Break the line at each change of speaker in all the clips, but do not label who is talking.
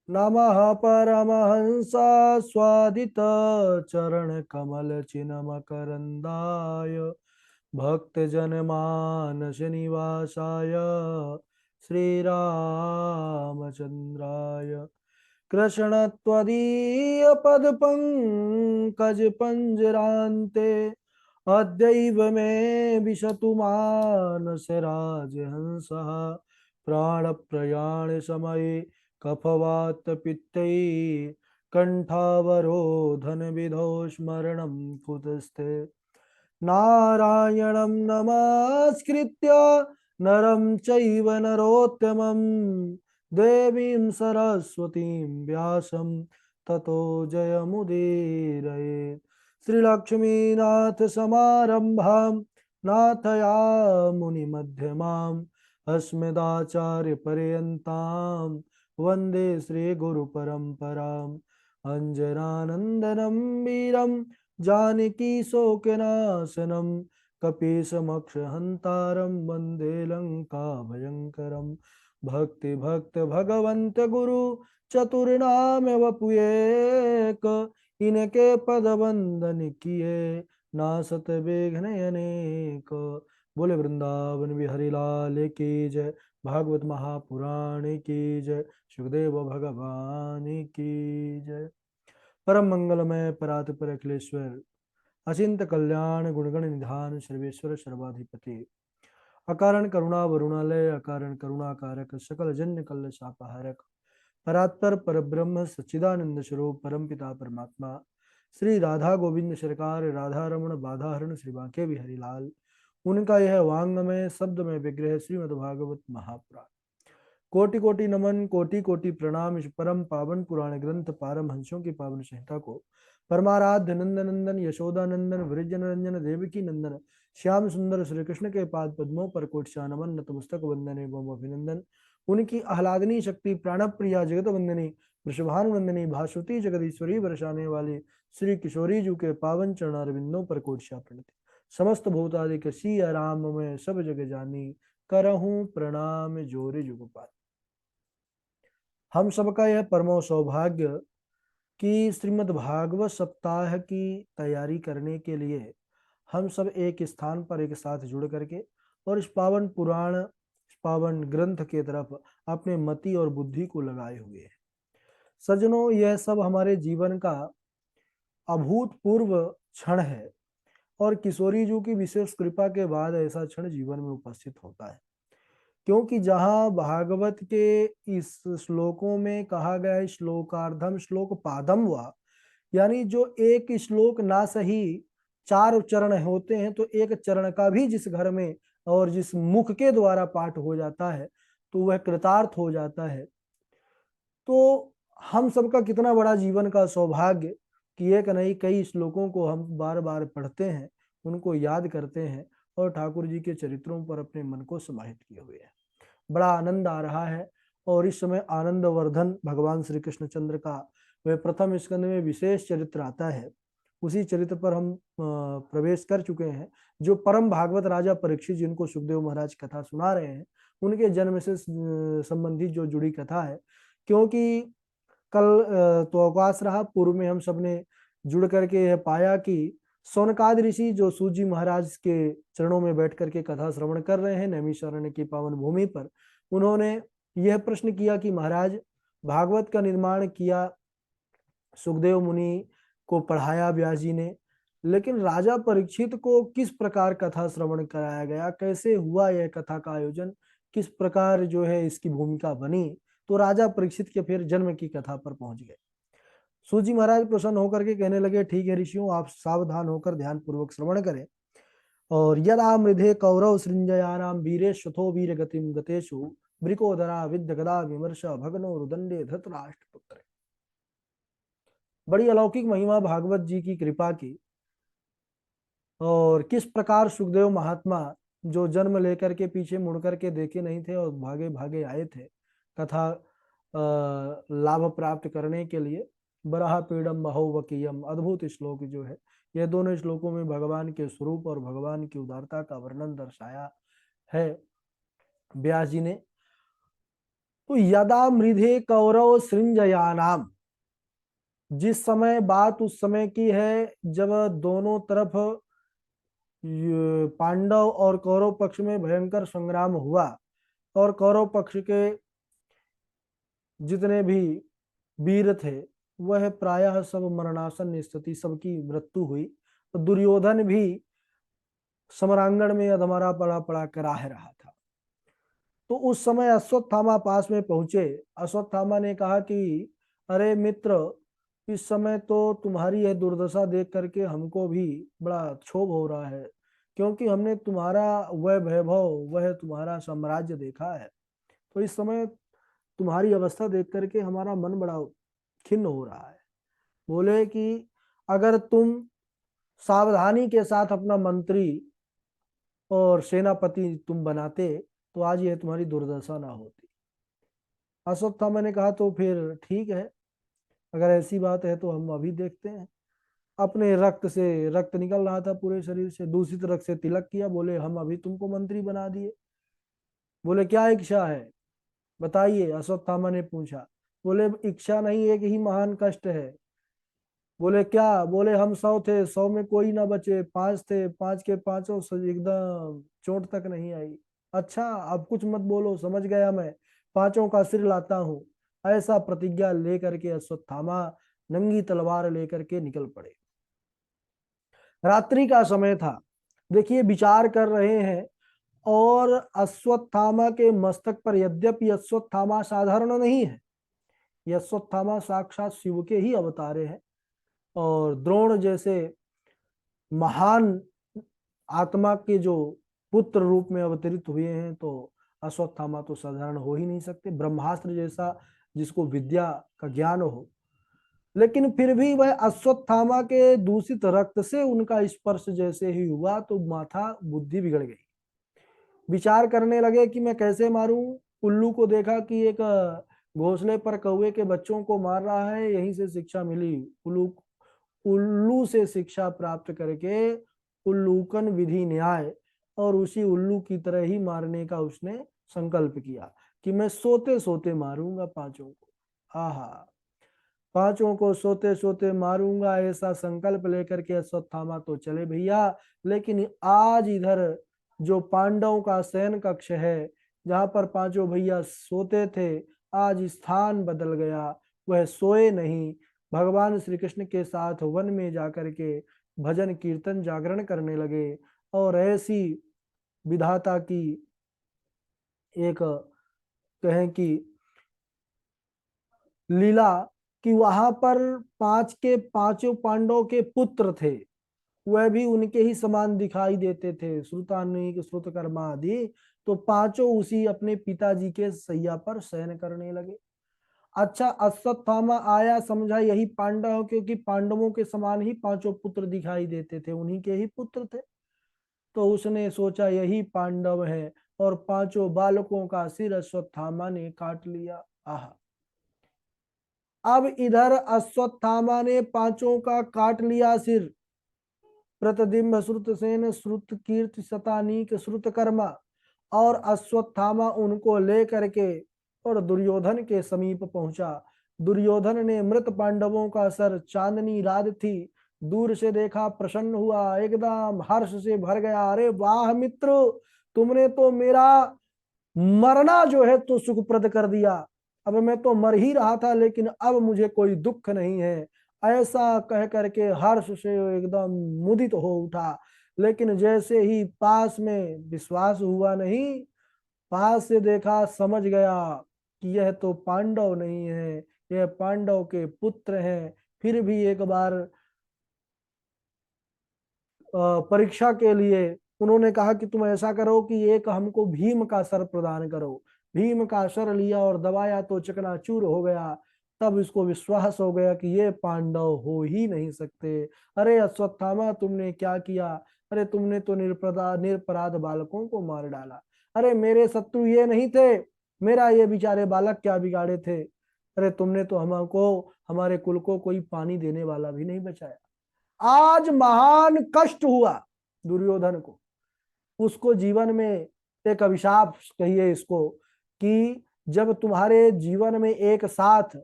नमः परमहंस स्वादित चरण कमल चिन्मकरंदाय भक्तजनमानस निवासाय श्रीरामचंद्राय कृष्ण त्वदीय पद पंकज पंजरान्ते अद्यैव मे विशतु मानस राजहंसः प्राणप्रयाण समये कफवात पित्तै कंठावरोधन विधौ स्मरणं कुतस्ते नारायणं नमस्कृत्य नरं चैव नरोत्तमं देवीं सरस्वतीं व्यासं ततो जयमुदीरयेत् श्रीलक्ष्मीनाथ समारंभां नाथयामुनिमध्यमाम् अस्मदाचार्यपर्यन्तां वन्दे श्रीगुरुपरम्पराम् अञ्जनानन्दनं वीरं जानकीशोकनाशनं कपीशमक्षहन्तारं वन्दे लङ्काभयङ्करं भक्ति भगवन्त गुरु चतुर्नाम वपुएक इनके पद वंदन किए नासत विघ्न अनेक। बोले वृंदावन बिहारी लाल की जय। भागवत महापुराण की जय। सुखदेव भगवान की जय। परम मंगलमय परात्पर अखिलेश्वर अचिंत कल्याण गुणगण निधान सर्वेश्वर सर्वाधिपति अकारण करुणा वरुणालय अकारण करुणा कारक सकल जन्य कल्ल शापहारक परात्पर परब्रह्म सच्चिदानंद स्वरूप परम पिता परमात्मा श्री राधा गोविंद सरकार राधा रमण बाधाहरण श्री बांके बिहारी लाल उनका यह वांगमय शब्द में विग्रह श्रीमद् भागवत महापुराण कोटि कोटि नमन कोटि कोटि प्रणाम। इस परम पावन पुराण ग्रंथ पारमहंसों की पावन संहिता को परमाराध्य नंदन नंदन यशोदा नंदन वृजन रंजन देवकी नंदन श्याम सुंदर श्री कृष्ण के पाद पद्मों पर कोटि नमन नतमस्तक वंदन एवं अभिनंदन। उनकी आह्लादनी शक्ति प्राणप्रिया जगत वंदनी वृषभानुनंदनी भास्वती जगदीश्वरी बरसाने वाले श्री किशोरी जी के पावन चरणारविंदों पर कोटि प्रणति। समस्त भूतादिक सिया राम में सब जग जानी करहूं प्रणाम जोरे जुगपाल। हम सबका यह परमो सौभाग्य कि श्रीमद् भागवत सप्ताह की तैयारी करने के लिए हम सब एक स्थान पर एक साथ जुड़ करके और इस पावन पुराण इस पावन ग्रंथ के तरफ अपने मति और बुद्धि को लगाए हुए हैं। सज्जनों, यह सब हमारे जीवन का अभूतपूर्व क्षण है और किशोरी जी की विशेष कृपा के बाद ऐसा क्षण जीवन में उपस्थित होता है, क्योंकि जहां भागवत के इस श्लोकों में कहा गया है श्लोकार्धम श्लोक पादम वा, यानी जो एक श्लोक ना सही 4 चरण होते हैं तो एक चरण का भी जिस घर में और जिस मुख के द्वारा पाठ हो जाता है तो वह कृतार्थ हो जाता है। तो हम सबका कितना बड़ा जीवन का सौभाग्य कि एक नहीं कई श्लोकों को हम बार बार पढ़ते हैं, उनको याद करते हैं और ठाकुर जी के चरित्रों पर अपने मन को समाहित किए हुए हैं। बड़ा आनंद आ रहा है और इस समय आनंद वर्धन भगवान श्री कृष्णचंद्र का वह प्रथम स्कंद में विशेष चरित्र आता है, उसी चरित्र पर हम प्रवेश कर चुके हैं। जो परम भागवत राजा परीक्षित जिनको सुखदेव महाराज कथा सुना रहे हैं, उनके जन्म से संबंधित जो जुड़ी कथा है, क्योंकि कल तो अवकाश रहा, पूर्व में हम सबने जुड़ करके यह पाया कि सौनकाद ऋषि जो सूजी महाराज के चरणों में बैठ करके कथा श्रवण कर रहे हैं नैमिषारण्य की पावन भूमि पर, उन्होंने यह प्रश्न किया कि महाराज, भागवत का निर्माण किया सुखदेव मुनि को पढ़ाया व्यास जी ने, लेकिन राजा परीक्षित को किस प्रकार कथा श्रवण कराया गया, कैसे हुआ यह कथा का आयोजन, किस प्रकार जो है इसकी भूमिका बनी। तो राजा परीक्षित के फिर जन्म की कथा पर पहुंच गए। सूजी महाराज प्रसन्न होकर के कहने लगे, ठीक है ऋषियों, आप सावधान होकर ध्यान पूर्वक श्रवण करें। और यदा मृधे कौरव सृंजयानाम वीरेश्वथो वीर गतिम गतेषु वृकोदरा विद्य गदा विमर्श भगनो रुदंडे धृतराष्ट्र पुत्र। बड़ी अलौकिक महिमा भागवत जी की कृपा की, और किस प्रकार सुखदेव महात्मा जो जन्म लेकर के पीछे मुड़ करके देखे नहीं थे और भागे भागे आए थे कथा लाभ प्राप्त करने के लिए। बराह पीड़म महोवकीयम, अद्भुत श्लोक जो है, यह दोनों श्लोकों में भगवान के स्वरूप और भगवान की उदारता का वर्णन दर्शाया है व्यास जी ने। तो यदा मृधे कौरव सृंजयानाम, जिस समय बात उस समय की है जब दोनों तरफ पांडव और कौरव पक्ष में भयंकर संग्राम हुआ और कौरव पक्ष के जितने भी वीर थे वह प्रायः सब मरणासन स्थिति, सबकी मृत्यु हुई। तो दुर्योधन भी समरांगण में अधमरा पड़ा पड़ा कराह रहा था। तो उस समय अश्वत्थामा पास में पहुंचे। अश्वत्थामा ने कहा कि अरे मित्र, इस समय तो तुम्हारी यह दुर्दशा देख करके हमको भी बड़ा क्षोभ हो रहा है, क्योंकि हमने तुम्हारा वह वैभव, वह तुम्हारा साम्राज्य देखा है। तो इस समय तुम्हारी अवस्था देख करके हमारा मन बड़ा खिन्न हो रहा है। बोले कि अगर तुम सावधानी के साथ अपना मंत्री और सेनापति तुम बनाते तो आज ये तुम्हारी दुर्दशा ना होती। अश्वत्थामा ने कहा तो फिर ठीक है, अगर ऐसी बात है तो हम अभी देखते हैं। अपने रक्त से रक्त निकल रहा था पूरे शरीर से, दूषित रक्त से तिलक किया। बोले हम अभी तुमको मंत्री बना दिए। बोले क्या इच्छा है बताइए, अश्वत्थामा ने पूछा। बोले इच्छा नहीं, एक ही महान कष्ट है। बोले क्या? बोले हम 100 थे, 100 में कोई ना बचे, 5 थे, 5 के पांचों एकदम चोट तक नहीं आई। अच्छा अब कुछ मत बोलो, समझ गया मैं, पांचों का सिर लाता हूँ। ऐसा प्रतिज्ञा लेकर के अश्वत्थामा नंगी तलवार लेकर के निकल पड़े। रात्रि का समय था। देखिए विचार कर रहे हैं, और अश्वत्थामा के मस्तक पर, यद्यपि अश्वत्थामा साधारण नहीं है, यह अश्वत्थामा साक्षात शिव के ही अवतारे हैं, और द्रोण जैसे महान आत्मा के जो पुत्र रूप में अवतरित हुए हैं, तो अश्वत्थामा तो साधारण हो ही नहीं सकते, ब्रह्मास्त्र जैसा जिसको विद्या का ज्ञान हो। लेकिन फिर भी वह अश्वत्थामा के दूषित रक्त से उनका स्पर्श जैसे ही हुआ तो माथा बुद्धि बिगड़ गई। विचार करने लगे कि मैं कैसे मारूं। उल्लू को देखा कि एक घोंसले पर कौवे के बच्चों को मार रहा है, यहीं से शिक्षा मिली। उल्लू उल्लू से शिक्षा प्राप्त करके उल्लूकन विधि न्याय, और उसी उल्लू की तरह ही मारने का उसने संकल्प किया कि मैं सोते सोते मारूंगा पांचों को। आहा, पांचों को सोते सोते मारूंगा, ऐसा संकल्प लेकर के अश्वत्थामा तो चले भैया। लेकिन आज इधर जो पांडवों का शयन कक्ष है, जहां पर पांचों भैया सोते थे, आज स्थान बदल गया। वह सोए नहीं, भगवान श्री कृष्ण के साथ वन में जाकर के भजन कीर्तन जागरण करने लगे। और ऐसी विधाता की एक कहें कि लीला कि वहां पर पांच के पांचों पांडवों के पुत्र थे, वह भी उनके ही समान दिखाई देते थे, श्रुतानीक श्रुतकर्मा आदि। तो पांचों उसी अपने पिताजी के सैया पर शयन करने लगे। अच्छा अश्वत्थामा आया, समझा यही पांडव, क्योंकि पांडवों के समान ही पांचों पुत्र दिखाई देते थे, उन्हीं के ही पुत्र थे। तो उसने सोचा यही पांडव है, और पांचों बालकों का सिर अश्वत्थामा ने काट लिया। आह, अब इधर अश्वत्थामा ने पांचों का काट लिया सिर। प्रतिबिंब श्रुतसेन श्रुत कीर्ति शतानीक श्रुतकर्मा, और अश्वत्थामा उनको लेकर के और दुर्योधन के समीप पहुंचा। दुर्योधन ने मृत पांडवों का सर, चांदनी रात थी, दूर से देखा, प्रसन्न हुआ, एकदम हर्ष से भर गया। अरे वाह मित्र, तुमने तो मेरा मरना जो है तो सुखप्रद कर दिया। अब मैं तो मर ही रहा था, लेकिन अब मुझे कोई दुख नहीं है। ऐसा कह करके हर्ष से एकदम मुदित हो उठा। लेकिन जैसे ही पास में, विश्वास हुआ नहीं, पास से देखा, समझ गया कि यह तो पांडव नहीं है, यह पांडव के पुत्र हैं। फिर भी एक बार परीक्षा के लिए उन्होंने कहा कि तुम ऐसा करो कि एक हमको भीम का सर प्रदान करो। भीम का सर लिया और दबाया तो चकनाचूर हो गया। तब इसको विश्वास हो गया कि ये पांडव हो ही नहीं सकते। अरे अश्वत्थामा तुमने क्या किया? अरे तुमने तो निरपराध बालकों को मार डाला। अरे मेरे शत्रु ये नहीं थे, मेरा ये बेचारे बालक क्या बिगाड़े थे? अरे तुमने तो हमको, हमारे कुल को कोई पानी देने वाला भी नहीं बचाया। आज महान कष्ट हुआ दुर्योधन को। उसको जीवन में एक अभिशाप कहिए इसको, कि जब तुम्हारे जीवन में एक साथ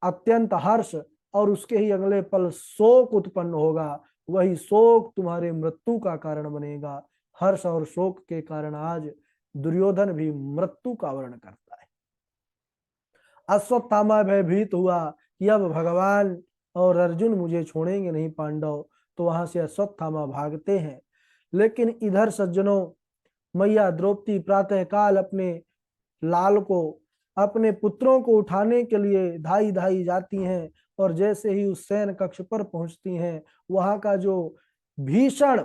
अत्यंत हर्ष और उसके ही अगले पल शोक उत्पन्न होगा, वही शोक तुम्हारे मृत्यु का कारण बनेगा। हर्ष और शोक के कारण आज दुर्योधन भी मृत्यु का वर्ण करता है। अश्वत्थामा भयभीत हुआ कि अब भगवान और अर्जुन मुझे छोड़ेंगे नहीं पांडव, तो वहां से अश्वत्थामा भागते हैं। लेकिन इधर सज्जनों, मैया द्रौपदी प्रातः काल अपने लाल को, अपने पुत्रों को उठाने के लिए धाई धाई जाती हैं, और जैसे ही उस शयन कक्ष पर पहुंचती हैं, वहां का जो भीषण,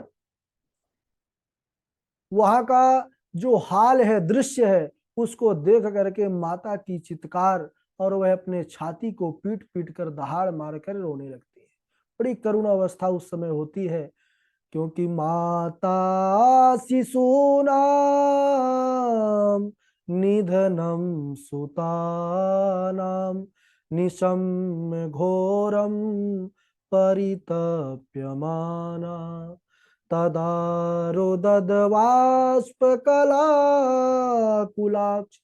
वहां का जो हाल है, दृश्य है, उसको देख करके माता की चित्कार, और वह अपने छाती को पीट पीट कर दहाड़ मार कर रोने लगती है। बड़ी करुण अवस्था उस समय होती है, क्योंकि माता शिशूनाम निधनम सुतानाम निशम्य घोरम परितप्यमाना तदा रुदद्बाष्पकलाकुलाक्ष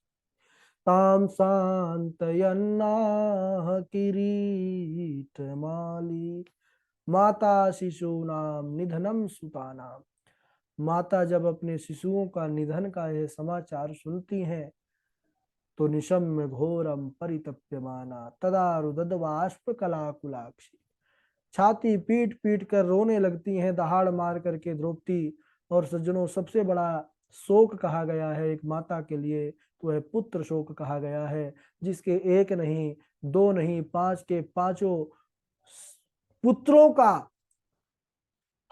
तां शान्तयन्नाह किरीटमाली। माता शिशूनाम निधनम सुतानाम, माता जब अपने शिशुओं का निधन का यह समाचार सुनती हैं, तो निशम्य घोरम परितप्यमाना तदा रुदद्बाष्पकलाकुलाक्षी, छाती पीट पीट कर रोने लगती हैं, दहाड़ मार करके द्रौपदी। और सज्जनों, सबसे बड़ा शोक कहा गया है एक माता के लिए, तो वह पुत्र शोक कहा गया है, जिसके एक नहीं, दो नहीं, पांच के पांचों पुत्रों का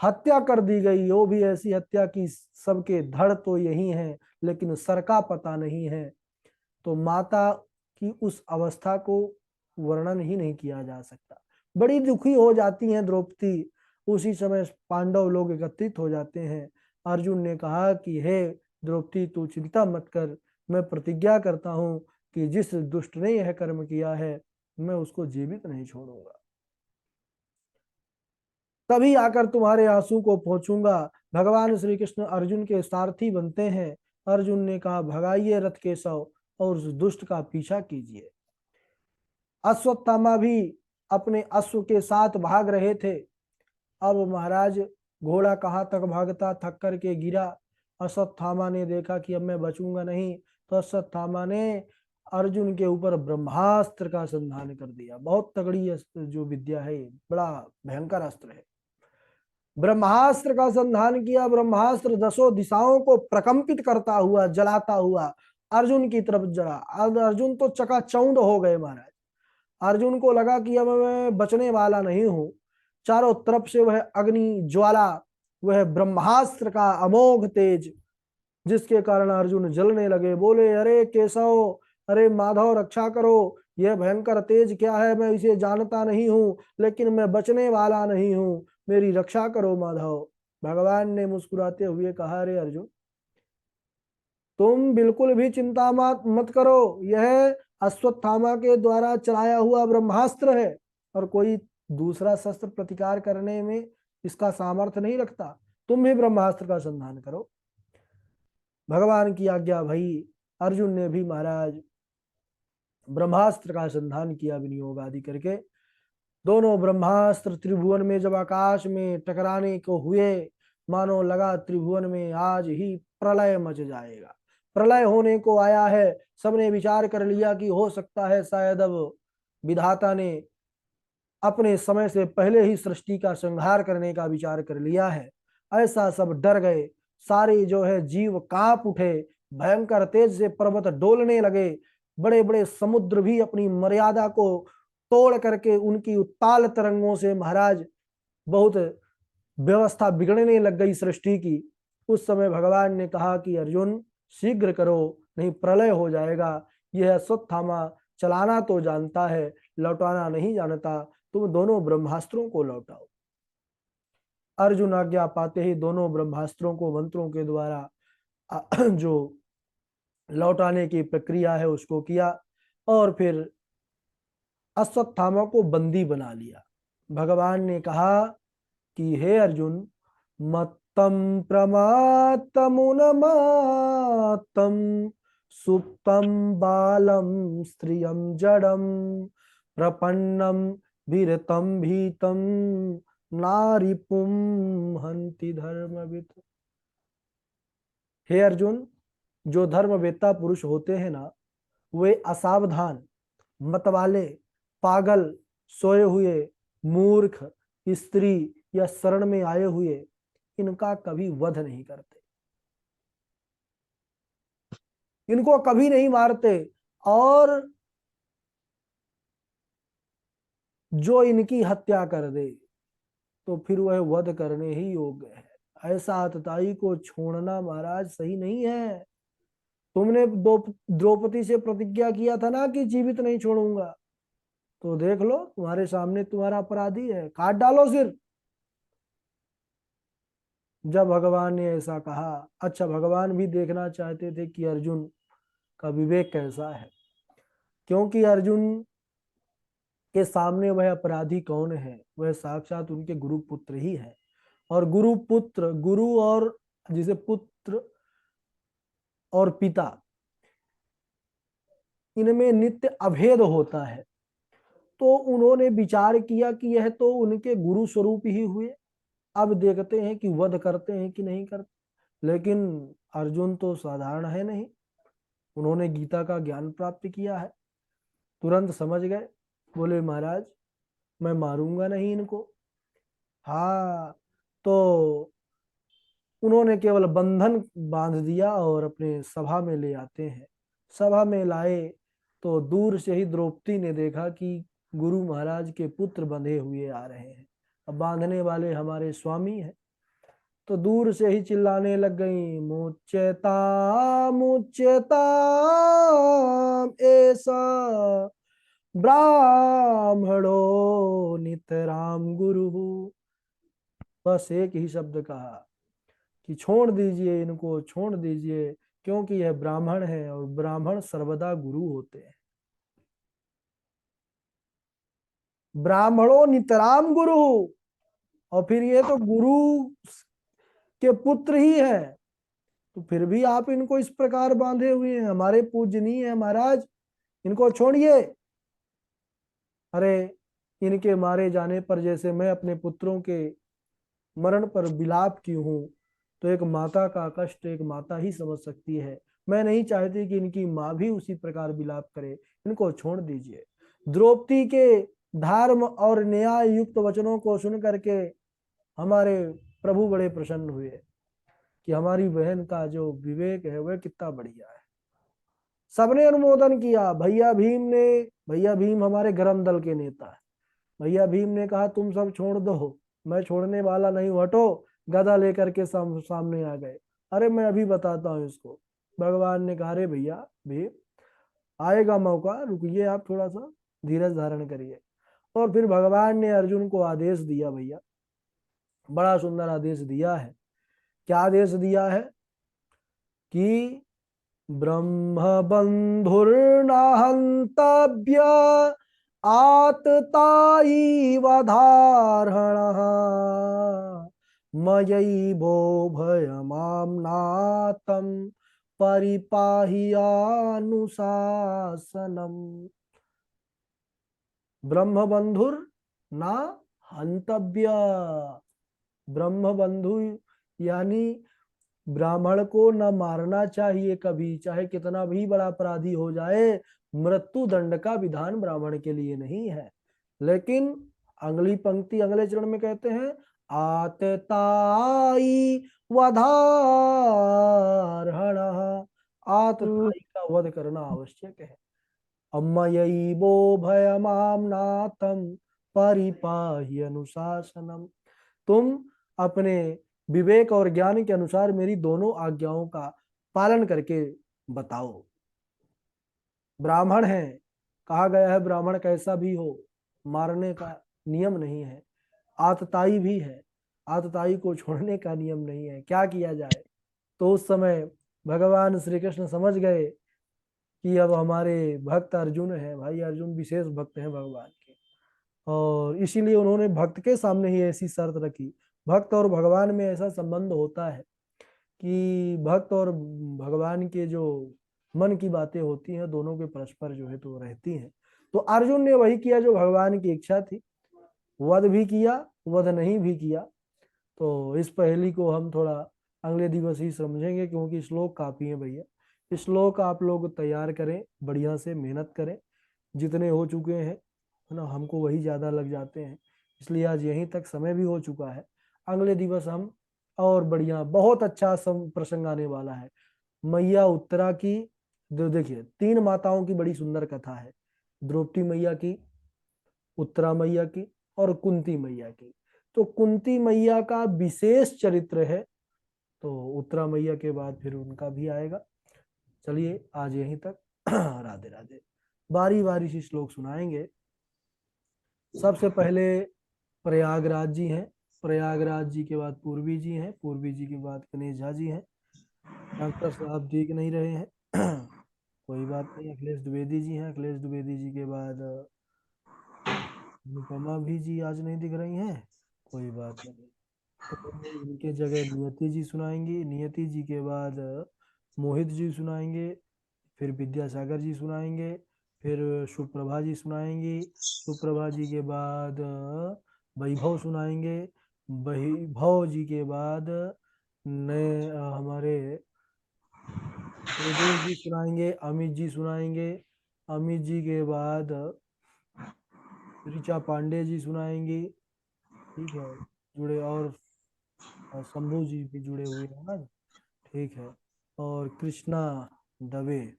हत्या कर दी गई। वो भी ऐसी हत्या की सबके धड़ तो यही हैं, लेकिन सर का पता नहीं है। तो माता की उस अवस्था को वर्णन ही नहीं किया जा सकता। बड़ी दुखी हो जाती हैं द्रौपदी। उसी समय पांडव लोग एकत्रित हो जाते हैं। अर्जुन ने कहा कि हे द्रौपदी, तू चिंता मत कर, मैं प्रतिज्ञा करता हूं कि जिस दुष्ट ने यह कर्म किया है, मैं उसको जीवित नहीं छोड़ूंगा, तभी आकर तुम्हारे आंसू को पहुंचूंगा। भगवान श्री कृष्ण अर्जुन के सारथी बनते हैं। अर्जुन ने कहा, भगाइए रथ केशव और उस दुष्ट का पीछा कीजिए। अश्वत्थामा भी अपने अश्व के साथ भाग रहे थे। अब महाराज, घोड़ा कहाँ तक भागता, थक कर के गिरा। अश्वत्थामा ने देखा कि अब मैं बचूंगा नहीं, तो अश्वत्थामा ने अर्जुन के ऊपर ब्रह्मास्त्र का संधान कर दिया। बहुत तगड़ी जो विद्या है, बड़ा भयंकर अस्त्र है। ब्रह्मास्त्र का संधान किया। ब्रह्मास्त्र दसों दिशाओं को प्रकंपित करता हुआ, जलाता हुआ अर्जुन की तरफ जला। अर्जुन तो चकाचौंध हो गए महाराज। अर्जुन को लगा कि अब मैं बचने वाला नहीं हूं। चारों तरफ से वह अग्नि ज्वाला, वह ब्रह्मास्त्र का अमोघ तेज, जिसके कारण अर्जुन जलने लगे। बोले, अरे केशव, अरे माधव, रक्षा करो, यह भयंकर तेज क्या है, मैं इसे जानता नहीं हूं, लेकिन मैं बचने वाला नहीं हूं, मेरी रक्षा करो माधव। भगवान ने मुस्कुराते हुए कहा, अरे अर्जुन, तुम बिल्कुल भी चिंता मत करो, यह अश्वत्थामा के द्वारा चलाया हुआ ब्रह्मास्त्र है, और कोई दूसरा शस्त्र प्रतिकार करने में इसका सामर्थ्य नहीं रखता। तुम भी ब्रह्मास्त्र का संधान करो। भगवान की आज्ञा भई। अर्जुन ने भी महाराज ब्रह्मास्त्र का संधान किया विनियोग आदि करके। दोनों ब्रह्मास्त्र त्रिभुवन में जब आकाश में टकराने को हुए, मानो लगा त्रिभुवन में आज ही प्रलय मच जाएगा। प्रलय होने को आया है। सबने विचार कर लिया कि हो सकता है शायद अब विधाता ने अपने समय से पहले ही सृष्टि का संहार करने का विचार कर लिया है। ऐसा सब डर गए। सारे जो है जीव कांप उठे। भयंकर तेज से पर्वत डोलने लगे। बड़े बड़े समुद्र भी अपनी मर्यादा को तोड़ करके उनकी उत्ताल तरंगों से महाराज बहुत व्यवस्था बिगड़ने लग गई सृष्टि की। उस समय भगवान ने कहा कि अर्जुन, शीघ्र करो, नहीं प्रलय हो जाएगा। यह अश्वत्थामा चलाना तो जानता है, लौटाना नहीं जानता। तुम दोनों ब्रह्मास्त्रों को लौटाओ। अर्जुन आज्ञा पाते ही दोनों ब्रह्मास्त्रों को मंत्रों के द्वारा जो लौटाने की प्रक्रिया है उसको किया, और फिर अश्वत्थामा को बंदी बना लिया। भगवान ने कहा कि हे अर्जुन, मत्तम प्रमात्तमुनमात्तम सुप्तम बालम स्त्रियम जडम प्रपन्नम वीरतम भीतम नारिपुम हंति धर्मविद। हे अर्जुन, जो धर्मवेत्ता पुरुष होते हैं ना, वे असावधान, मतवाले, पागल, सोए हुए, मूर्ख, स्त्री या शरण में आए हुए, इनका कभी वध नहीं करते, इनको कभी नहीं मारते। और जो इनकी हत्या कर दे तो फिर वह वध करने ही योग्य है। ऐसा आतताई को छोड़ना महाराज सही नहीं है। तुमने द्रौपदी से प्रतिज्ञा किया था ना कि जीवित नहीं छोड़ूंगा, तो देख लो तुम्हारे सामने तुम्हारा अपराधी है, काट डालो सिर। जब भगवान ने ऐसा कहा, अच्छा भगवान भी देखना चाहते थे कि अर्जुन का विवेक कैसा है, क्योंकि अर्जुन के सामने वह अपराधी कौन है, वह साक्षात उनके गुरु पुत्र ही है। और गुरु पुत्र, गुरु और जिसे पुत्र और पिता, इनमें नित्य अभेद होता है। तो उन्होंने विचार किया कि यह तो उनके गुरु स्वरूप ही हुए, अब देखते हैं कि वध करते हैं कि नहीं करते। लेकिन अर्जुन तो साधारण है नहीं, उन्होंने गीता का ज्ञान प्राप्त किया है, तुरंत समझ गए, बोले महाराज मैं मारूंगा नहीं इनको। हाँ, तो उन्होंने केवल बंधन बांध दिया और अपने सभा में ले आते हैं। सभा में लाए तो दूर से ही द्रौपदी ने देखा कि गुरु महाराज के पुत्र बंधे हुए आ रहे हैं, अब बांधने वाले हमारे स्वामी हैं। तो दूर से ही चिल्लाने लग गई, मुच्यता मुच्यता ऐसा ब्राह्मणो नितराम गुरु। बस एक ही शब्द कहा कि छोड़ दीजिए इनको, छोड़ दीजिए, क्योंकि यह ब्राह्मण है और ब्राह्मण सर्वदा गुरु होते हैं। ब्राह्मणों नितराम गुरु, और फिर ये तो गुरु के पुत्र ही है, तो फिर भी आप इनको इस प्रकार बांधे हुए हैं, हमारे पूजनीय है महाराज, इनको छोड़िए। अरे इनके मारे जाने पर जैसे मैं अपने पुत्रों के मरण पर विलाप की हूं, तो एक माता का कष्ट एक माता ही समझ सकती है। मैं नहीं चाहती कि इनकी माँ भी उसी प्रकार विलाप करे, इनको छोड़ दीजिए। द्रौपदी के धर्म और न्याय युक्त वचनों को सुन करके हमारे प्रभु बड़े प्रसन्न हुए कि हमारी बहन का जो विवेक है वह कितना बढ़िया है। सबने अनुमोदन किया। भैया भीम हमारे गरम दल के नेता है। भैया भीम ने कहा तुम सब छोड़ दो, मैं छोड़ने वाला नहीं हूं, हटो। गदा लेकर के सामने आ गए। अरे मैं अभी बताता हूँ इसको। भगवान ने कहा, अरे भैया भीम, आएगा मौका, रुकिए आप थोड़ा सा धीरज धारण करिए। और फिर भगवान ने अर्जुन को आदेश दिया, भैया बड़ा सुंदर आदेश दिया है। क्या आदेश दिया है कि ब्रह्म बंधुर्न हन्तव्य आततायी वधार्हणः मयैवो भयमाम्नातं परिपाह्यानुशासनम्। ब्रह्म बंधुर ना हंतव्य। ब्रह्म बंधु यानी ब्राह्मण को न मारना चाहिए कभी, चाहे कितना भी बड़ा अपराधी हो जाए। मृत्यु दंड का विधान ब्राह्मण के लिए नहीं है। लेकिन अगली पंक्ति अगले चरण में कहते हैं, आतताई वधार्हण। आतताई का वध करना आवश्यक है। अम्मयैवो भयमाम्नातं परिपाहि अनुशासनम। तुम अपने विवेक और ज्ञान के अनुसार मेरी दोनों आज्ञाओं का पालन करके बताओ। ब्राह्मण है, कहा गया है ब्राह्मण कैसा भी हो मारने का नियम नहीं है। आतताई भी है, आतताई को छोड़ने का नियम नहीं है। क्या किया जाए? तो उस समय भगवान श्री कृष्ण समझ गए कि अब हमारे भक्त अर्जुन है, भाई अर्जुन विशेष भक्त हैं भगवान के, और इसीलिए उन्होंने भक्त के सामने ही ऐसी शर्त रखी। भक्त और भगवान में ऐसा संबंध होता है कि भक्त और भगवान के जो मन की बातें होती हैं दोनों के परस्पर जो है तो रहती हैं। तो अर्जुन ने वही किया जो भगवान की इच्छा थी, वध भी किया, वध नहीं भी किया। तो इस पहेली को हम थोड़ा अगले दिवस ही समझेंगे, क्योंकि श्लोक काफी है भैया। श्लोक आप लोग तैयार करें, बढ़िया से मेहनत करें। जितने हो चुके हैं है ना, हमको वही ज्यादा लग जाते हैं, इसलिए आज यहीं तक समय भी हो चुका है। अगले दिवस हम और बढ़िया बहुत अच्छा प्रसंग आने वाला है। मैया उत्तरा की, देखिए 3 माताओं की बड़ी सुंदर कथा है। द्रौपदी मैया की, उत्तरा मैया की और कुंती मैया की। तो कुंती मैया का विशेष चरित्र है, तो उत्तरा मैया के बाद फिर उनका भी आएगा। चलिए आज यहीं तक। राधे राधे। बारी बारी से श्लोक सुनाएंगे। सबसे पहले प्रयागराज जी हैं, प्रयागराज जी के बाद पूर्वी जी हैं, पूर्वी जी के बाद गणेश झा जी हैं। डॉक्टर साहब दिख नहीं रहे हैं। कोई बात नहीं, अखिलेश द्विवेदी जी हैं। अखिलेश द्विवेदी जी के बाद अनुपमा भी जी आज नहीं दिख रही हैं। कोई बात नहीं, तो इनके जगह नियति जी सुनाएंगी। नियति जी के बाद मोहित जी सुनाएंगे। फिर विद्यासागर जी सुनाएंगे। फिर सुप्रभा जी सुनाएंगी। सुप्रभा जी के बाद वैभव सुनाएंगे। वैभव जी के बाद नए हमारे योगेश जी सुनाएंगे। अमित जी सुनाएंगे। अमित जी के बाद ऋचा पांडे जी सुनाएंगी। ठीक है, जुड़े और शंभू जी भी जुड़े हुए हैं ना। ठीक है, और कृष्णा दवे।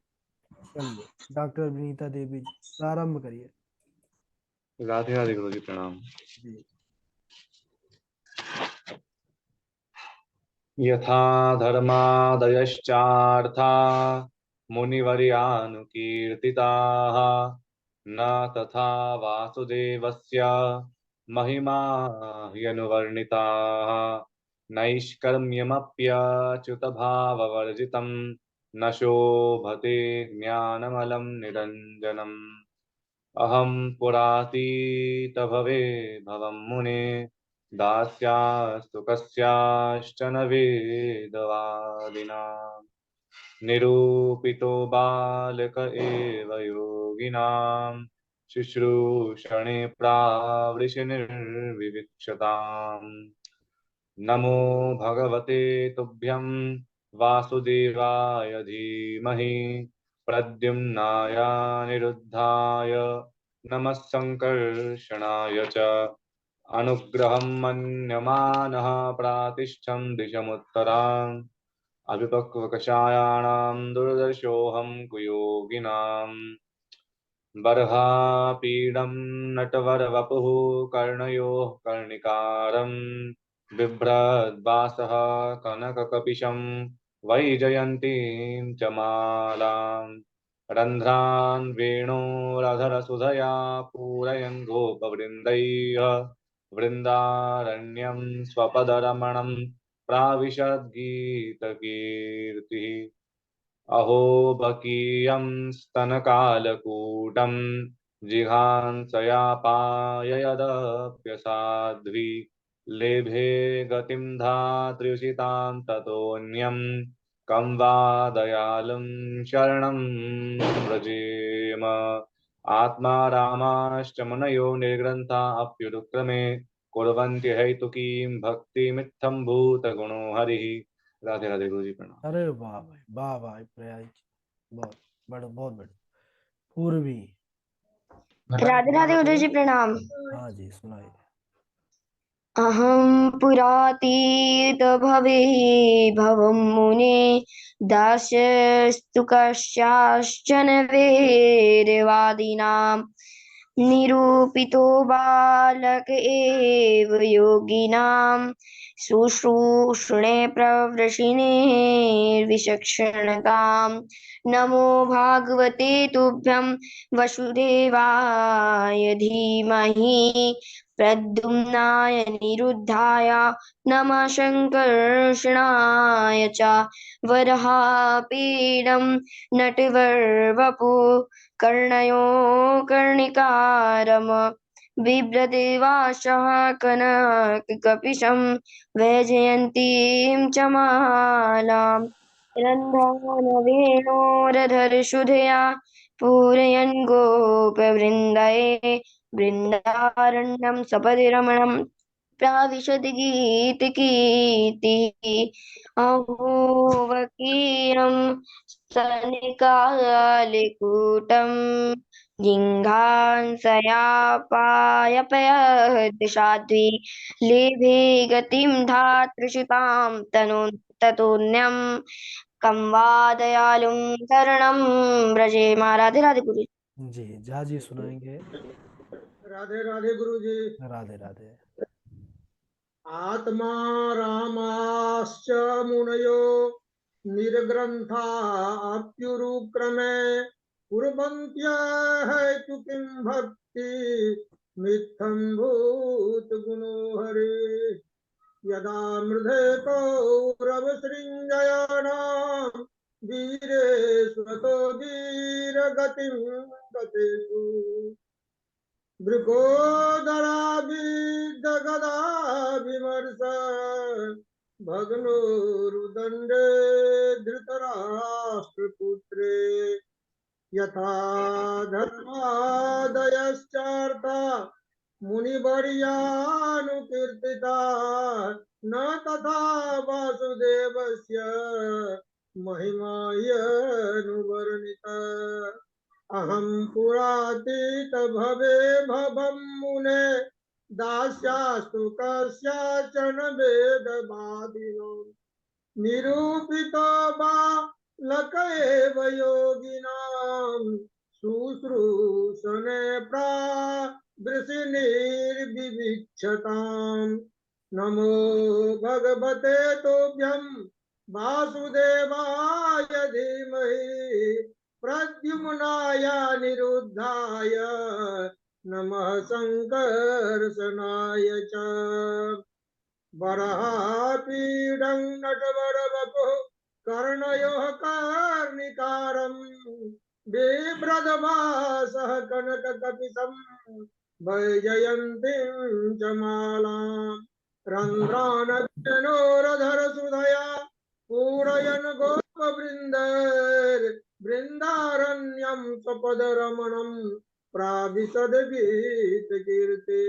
चलिए, डॉक्टर विनीता देवी जी प्रारंभ करिए।
राधे राधे गुरु जी, प्रणाम।
जी।
यथा धर्मादयश्चार्था मुनिवर्यानुकीर्तिताः न तथा वासुदेवस्य महिमा ह्यनुवर्णिताः नैष्कर्म्यमप्यच्युतभाववर्जितं न शोभते ज्ञानमलं निरञ्जनम् अहं पुरातीतभवे भवं मुने दास्यास्तु कस्याश्चन वेदवादिनां निरूपितो बालक एव योगिनां शुश्रूषणे प्रावृषनिर्विविक्षताम् नमो भगवते तुभ्यं वासुदेवाय धीमहि प्रद्युम्नाय निरुद्धाय नमः संकर्षणाय च अनुग्रहं मन्यमानः प्रातिष्ठं दिशमुत्तराम् अभिपक्वकषायाणां दुर्दर्शोऽहं कुयोगिनाम् बर्हापीडं नटवरवपुः कर्णयोः कर्णिकारं बिभ्रद्वासः कनककपिशं वैजयन्तीं च मालां रन्ध्रान् वेणोरधरसुधया पूरयन् गोपवृन्दैः वृन्दारण्यं स्वपदरमणं प्राविशद्गीतकीर्तिः अहो बकीयं स्तनकालकूटं जिघांसयापाययदप्यसाध्वी लेभे गतिं धात्र्युचितां ततोऽन्यं कं वा दयालुं शरणं व्रजेम आत्मा रामाश्च मुनयो निर्ग्रन्था अप्युरुक्रमे कुर्वन्ति हैतुकीं भक्तिमित्थं भूतगुणो हरिः। राधे राधे गुरु जी, प्रणाम।
अरे वाह भाई, वाह भाई प्रयाग जी, बहुत बड़ा, बहुत बड़ा। पूर्वी।
राधे राधे गुरु जी, प्रणाम।
हाँ जी, सुनाइए।
अहं पुरातीत भवे भवं मुने दास्यस्तु कस्याश्चन वेदवादिनां निरूपितो बालक एव योगिनां शुश्रूषणे प्रवृषिणे विचक्षणताम् नमो भागवते तुभ्यं वसुदेवाय धीमहि प्रद्युम्नाय निरुद्धाय नमः संकर्षणाय च वरहापीडं नटवर्वपु कर्णयो कर्णिकारं बिभ्रदेवासः कनककपिशं वैजयन्तीं च मालाम् रन्ध्रानवेणोरधरशुधया पूरयन् गोपवृन्दये बृन्दारण्यं सपदि रमणं प्राविशति गीतकीर्तिः अहोवकीयं सनिकालिकूटं जिङ्घांसयापायपयद् लेभे गतिं धातृषुतां ततोऽन्यं कं वा दयालुं शरणं व्रजे। राधे राधे गुरु।
जी झा जी सुनाएंगे।
राधे राधे गुरु जी।
राधे राधे।
आत्मा रामाश्च मुनयो निर्ग्रन्था अप्युरुक्रमे कुर्वन्त्यः किं भक्ति मित्थं भूत गुणो हरे यदा मृधे कौरवसृञ्जयानां वीरे स्वतो वीरगतिं गतेषु भृगोदराभिदगदाभिमर्श भग्नोरुदण्डे धृतराष्ट्रपुत्रे यथा धर्मादयश्चार्था मुनिवर्यानुकीर्तिता न तथा वासुदेवस्य महिमा ह्यनुवर्णिता अहं पुरातीत भवे भवं मुने दास्यास्तु कस्याचन वेदवादिनो निरूपितो बालक एव योगिनां शुश्रूषणे प्रावृषिर्विविक्षताम् नमो भगवते तोभ्यं वासुदेवाय धीमहि प्रद्युम्नाय निरुद्धाय नमः संकर्षणाय च वराहपीडं नटवरवपुः कर्णयोः कर्णिकारं बिभ्रद्भासः कनककपिशं वैजयन्तीं च मालां रन्ध्रानभिनोरधरसुधया पूरयन् गोपवृन्दारण्यं स्वपदरमणं प्राविशद गीतकीर्ते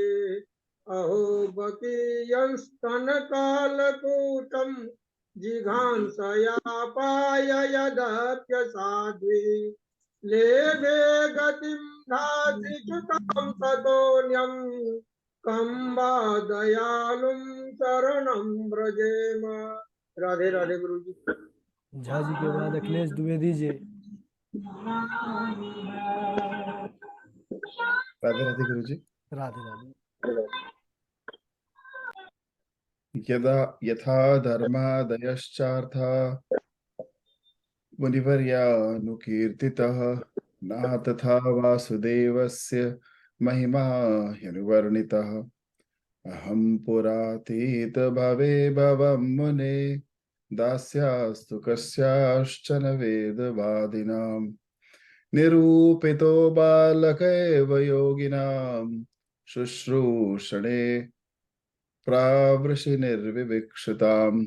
अहो बकीयं स्तनकालकूटं जिघांसयापाय यदप्यसाध्वी लेभे गतिं धात्रिच्युतां ततोऽन्यं कं वा दयालुं शरणं व्रजेम। राधे राधे गुरु जी।
झा जी के बाद अखिलेश द्विवेदी जी।
राधे राधे गुरु जी।
राधे राधे।
यथा धर्मादयश्चार्था मुनिवर्यानुकीर्तितः न तथा वासुदेवस्य महिमा ह्यनुवर्णितः अहं पुरातीत भवे भवं मुने दास्यास्तु कस्याश्चन वेदवादिनां निरूपितो बालक एव योगिनां शुश्रूषणे प्रावृषिर्विविक्षताम्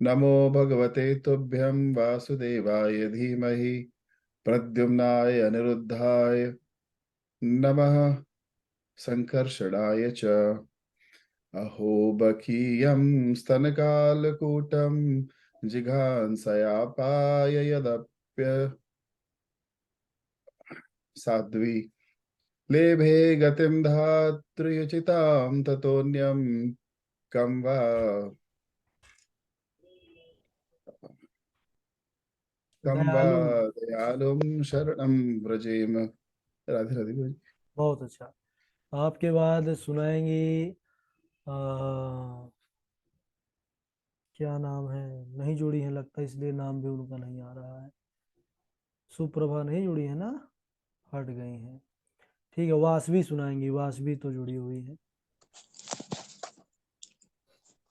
नमो भगवते तुभ्यं वासुदेवाय धीमहि प्रद्युम्नाय अनिरुद्धाय नमः संकर्षणाय च अहो बकीयं स्तनकालकूटं जिघांसयापाय यदप्य साध्वी लेभे गतिं धात्र्युचितां ततोऽन्यं कं वा दयालुं शरणं व्रजेम। राधे राधे गुरु जी।
बहुत अच्छा। आपके बाद सुनाएंगी क्या नाम है, नहीं जुड़ी है लगता है इसलिए नाम भी उनका नहीं आ रहा है। सुप्रभा नहीं जुड़ी है ना, हट गई है। ठीक है, वासवी सुनाएंगी, वासवी तो जुड़ी हुई है।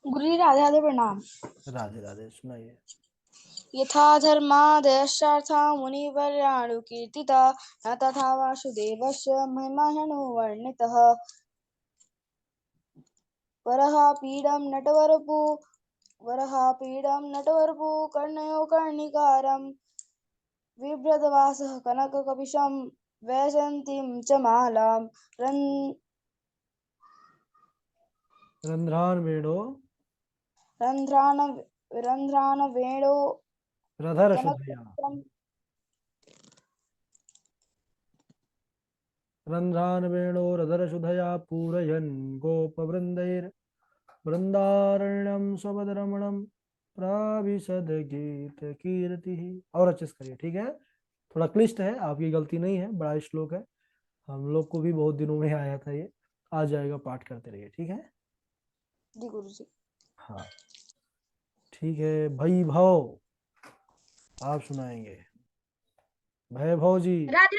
गुरु जी राधे राधे प्रणाम।
राधे राधे सुनाइए।
यथा धर्मादयश्चार्था मुनिवर्यानुकीर्तिता न तथा वासुदेवस्य महिमा ह्यनुवर्णितः परः पीडं नटवरपु वरहापीडं नटवर्पु कर्णयो कर्णिकारं बिभ्रद्वासः कनककपिशं वैजयन्तीं च मालां
रंध्रान वेणो
रन्ध्रानवेणो
रधर शुद्धया
कनककपिशं
रंध्रान वेणो रधर शुद्धया पूरयन् गोपवृन्दैर्वृन्दारण्यं स्वपदरमणं प्राविशद गीत कीर्ति। और अच्छे से करिए, ठीक है। थोड़ा क्लिष्ट है, आपकी गलती नहीं है, बड़ा श्लोक है, हम लोग को भी बहुत दिनों में आया था ये। आ जाएगा, पाठ करते रहिए, ठीक है।
जी गुरुजी।
हाँ ठीक है। वैभव आप सुनाएंगे, वैभव जी।
राधे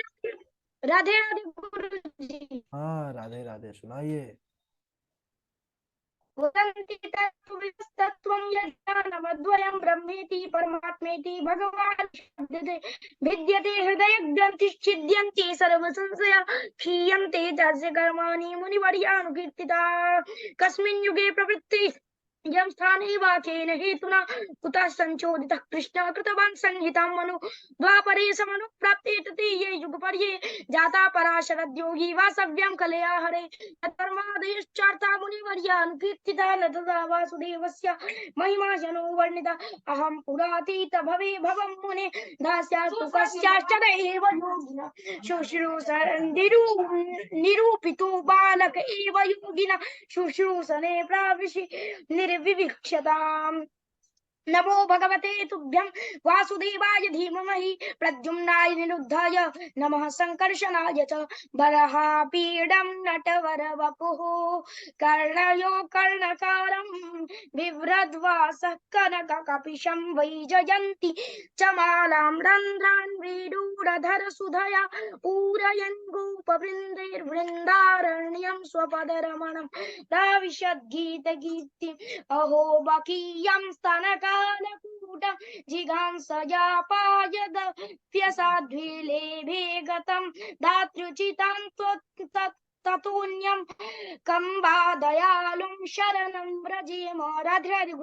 राधे राधे गुरु जी।
हाँ राधे राधे, सुनाइए।
वदन्ति तत्त्वं यज्ञानमद्वयं ब्रह्मेति परमात्मेति भगवान् शब्दते भिद्यते हृदयग्रन्थिश्छिद्यन्ते सर्वसंशया क्षीयन्ते तस्य कर्माणि मुनिवर्यानुकीर्तिता कस्मिन् युगे प्रवृत्ति यं स्थाने वाचेन हेतुना कुतः संचोदितः कृष्णः कृतवान् संहितां मनु द्वापरे समनुप्राप्ते तृतीये युगपर्ये जाता पराशरद्योगी वासव्यं कलया हरे धर्मादयश्चार्था मुनिवर्यानुकीर्तिता न तदा वासुदेवस्य महिमा जनो वर्णिता अहं पुरातीत भवे भवं मुने दास्यास्तु कस्याश्च दैव योगिना निरूपितो बालक एव योगिना शुश्रूषणे प्राविशि निर्विविक्षताम् नमो भगवते तुभ्यं वासुदेवाय धीमहि प्रद्युम्नाय निरुद्धाय नमः संकर्षणाय च बरहापीडं नटवरवपुः कर्णयो कर्णकारं बिभ्रद्वासः कनककपिशं वैजयन्ती च मालां रन्ध्रान् वेणुरधरसुधया पूरयन् गोपवृन्दैर्वृन्दारण्यं स्वपदरमणं प्राविशद्गीतगीतिम् अहो बकीयं स्तनकालकूटं जिघांसयापायदप्यसाध्विलेभे गतं धात्र्युचितां ततोऽन्यं कं वा दयालुं शरणं व्रजेम। राधे राधे।